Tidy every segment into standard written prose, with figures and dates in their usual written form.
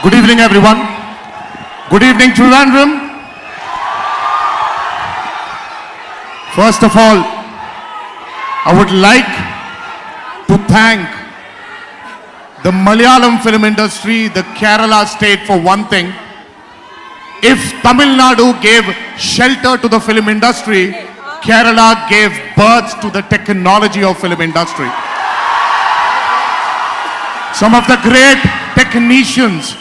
Good evening, everyone. Good evening, Trivandrum. First of all, I would like to thank the Malayalam film industry, the Kerala state for one thing. If Tamil Nadu gave shelter to the film industry, Kerala gave birth to the technology of film industry. Some of the great technicians,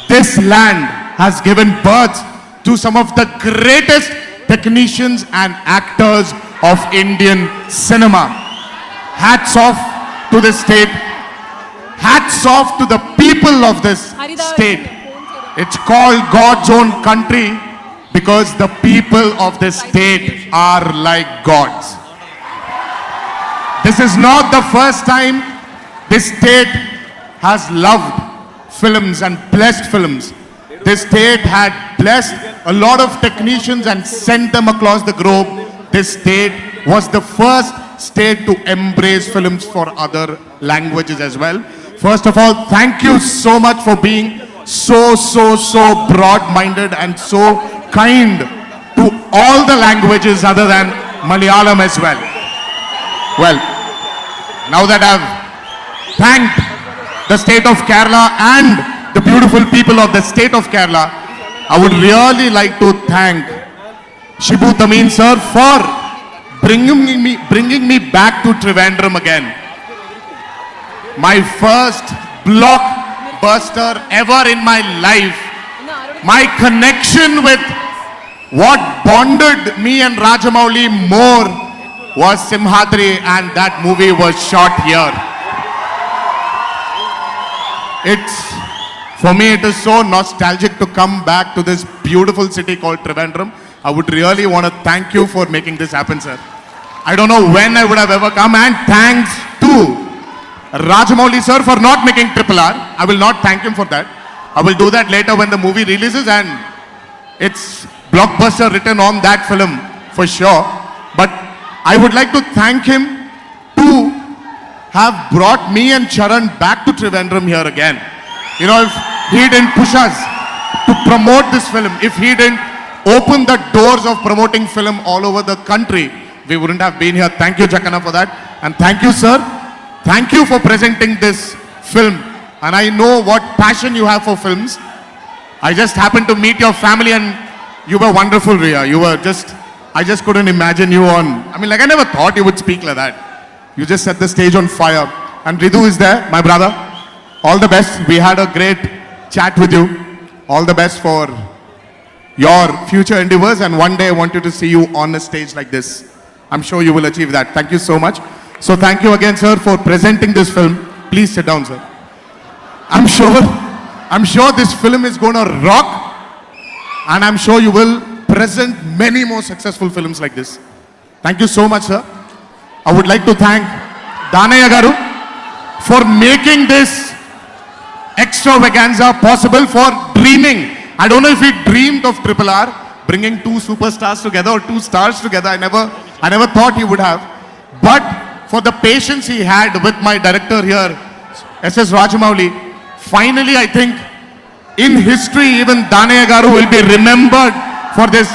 this land has given birth to some of the greatest technicians and actors of Indian cinema. Hats off to the state. Hats off to the people of this state. It's called God's own country because the people of this state are like gods. This is not the first time this state has loved films and blessed films. This state had blessed a lot of technicians and sent them across the globe. This state was the first state to embrace films for other languages as well. First of all, thank you so much for being so broad-minded and so kind to all the languages other than Malayalam as well. Well, now that I've thanked the state of Kerala and the beautiful people of the state of Kerala, I would really like to thank Shibu Tameen sir for bringing me back to Trivandrum again. My first blockbuster ever in my life. My connection with what bonded me and Rajamouli more was Simhadri, and that movie was shot here. For me, it is so nostalgic to come back to this beautiful city called Trivandrum. I would really want to thank you for making this happen, sir. I don't know when I would have ever come, and thanks to Rajamouli sir for not making RRR. I will not thank him for that. I will do that later when the movie releases and it's blockbuster written on that film for sure. But I would like to thank him to have brought me and Charan back to Trivandrum here again. You know, if he didn't push us to promote this film, if he didn't open the doors of promoting film all over the country, we wouldn't have been here. Thank you, Jakana, for that. And thank you, sir. Thank you for presenting this film. And I know what passion you have for films. I just happened to meet your family and you were wonderful, Riya. I just couldn't imagine you on, I never thought you would speak like that. You just set the stage on fire. And Ridu is there, my brother. All the best. We had a great chat with you. All the best for your future endeavors. And one day I want you to see you on a stage like this. I'm sure you will achieve that. Thank you so much. So thank you again, sir, for presenting this film. Please sit down, sir. I'm sure this film is going to rock. And I'm sure you will present many more successful films like this. Thank you so much, sir. I would like to thank Danaya Garu for making this extravaganza possible, for dreaming. I don't know if he dreamed of RRR, bringing two superstars together or two stars together. I never thought he would have. But for the patience he had with my director here, S.S. Rajamouli, finally I think in history even Danaya Garu will be remembered for this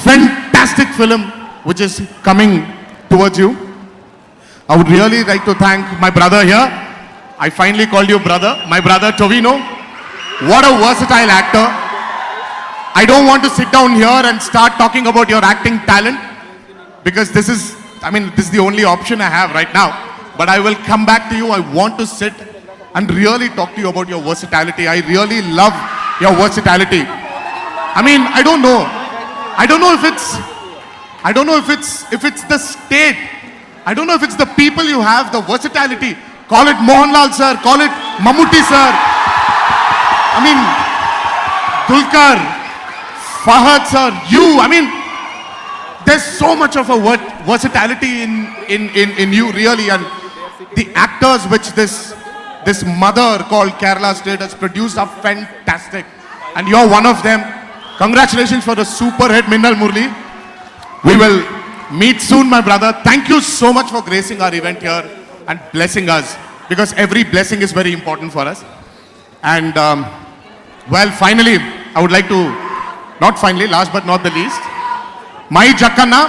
fantastic film which is coming towards you. I would really like to thank my brother here. I finally called you brother. My brother Tovino. What a versatile actor. I don't want to sit down here and start talking about your acting talent because this is the only option I have right now. But I will come back to you. I want to sit and really talk to you about your versatility. I really love your versatility. I don't know. I don't know if it's the state. I don't know if it's the people you have, the versatility. Call it Mohanlal sir, call it Mammootty sir. Dulquer, Fahad sir, you. There's so much of a versatility in you really, and the actors which this mother called Kerala State has produced are fantastic. And you're one of them. Congratulations for the super hit Minnal Murli. We will meet soon, my brother. Thank you so much for gracing our event here and blessing us because every blessing is very important for us. And well, finally, I would like to, not finally, last but not the least, my Jakanna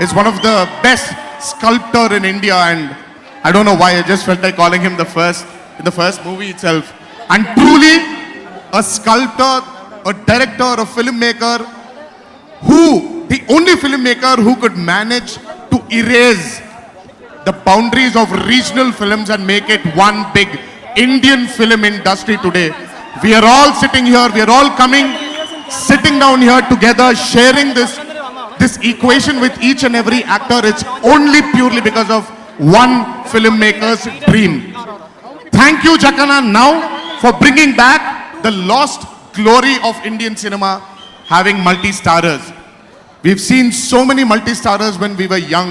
is one of the best sculptor in India, and I don't know why I just felt like calling him in the first movie itself. And truly a sculptor, a director, a filmmaker, the only filmmaker who could manage to erase the boundaries of regional films and make it one big Indian film industry today. We are all sitting here, we are all sitting down here together, sharing this equation with each and every actor. It's only purely because of one filmmaker's dream. Thank you, Jakanna, now for bringing back the lost glory of Indian cinema, having multi-starrers. We've seen so many multi-starrers when we were young,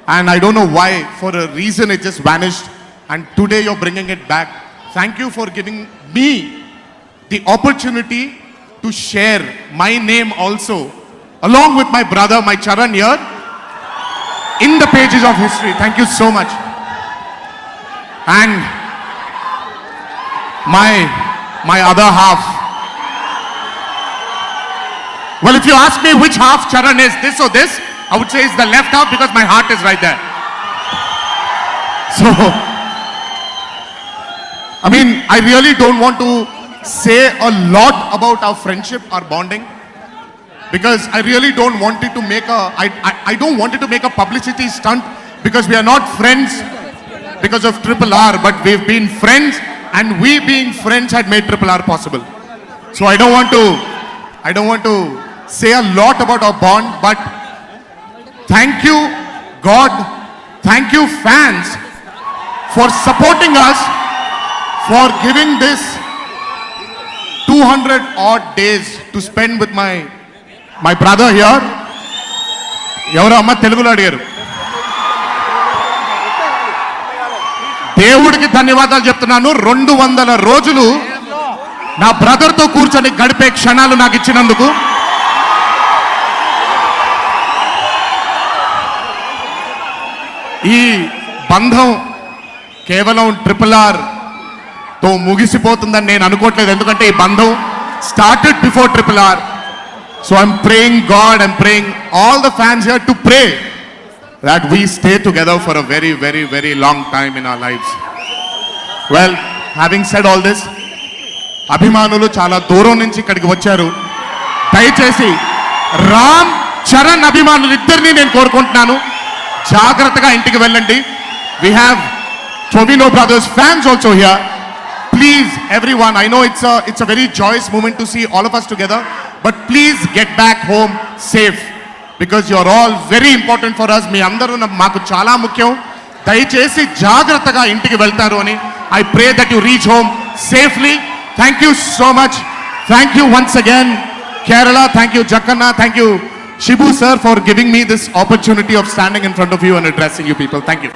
and I don't know why, for a reason it just vanished, and today you're bringing it back. Thank you for giving me the opportunity to share my name also, along with my brother, my Charan here, in the pages of history. Thank you so much. And my other half. Well, if you ask me which half Charan is, this or this, I would say it's the left half because my heart is right there. So, I mean, I really don't want to say a lot about our friendship, our bonding, because I really don't want it to make I don't want it to make a publicity stunt, because we are not friends because of RRR, but we've been friends, and we being friends had made RRR possible. So I don't want to say a lot about our bond, but thank you, God, thank you, fans, for supporting us, for giving this 200 odd days to spend with my brother here. ఎవరో అమ్మ తెలుగులో అడిగారు. దేవుడికి ధన్యవాదాలు చెప్తున్నాను. 200 రోజులు నా బ్రదర్తో కూర్చొని గడిపే క్షణాలు నాకు ఇచ్చినందుకు. ఈ బంధం కేవలం RRR తో ముగిసిపోతుందని నేను అనుకోవట్లేదు, ఎందుకంటే ఈ బంధం started before RRR. So I'm praying God, I'm praying all the fans here to pray that we stay together for a very, very, very long time in our lives. Well, having said all this, అభిమానులు చాలా దూరం నుంచి ఇక్కడికి వచ్చారు. దయచేసి రామ్ చరణ్ అభిమానులు ఇద్దరిని నేను కోరుకుంటున్నాను, జాగ్రత్తగా ఇంటికి వెళ్ళండి. We have Tobino Brothers fans also here. Please, everyone, I know it's a very joyous moment to see all of us together, but please get back home safe, because you're all very important for us. మీ అందరూ మాకు చాలా ముఖ్యం. దయచేసి జాగ్రత్తగా ఇంటికి వెళ్తారు అని I pray that you reach home safely. Thank you so much. Thank you once again, Kerala. Thank you, Jakanna. Thank you, Shibu sir, for giving me this opportunity of standing in front of you and addressing you people. Thank you.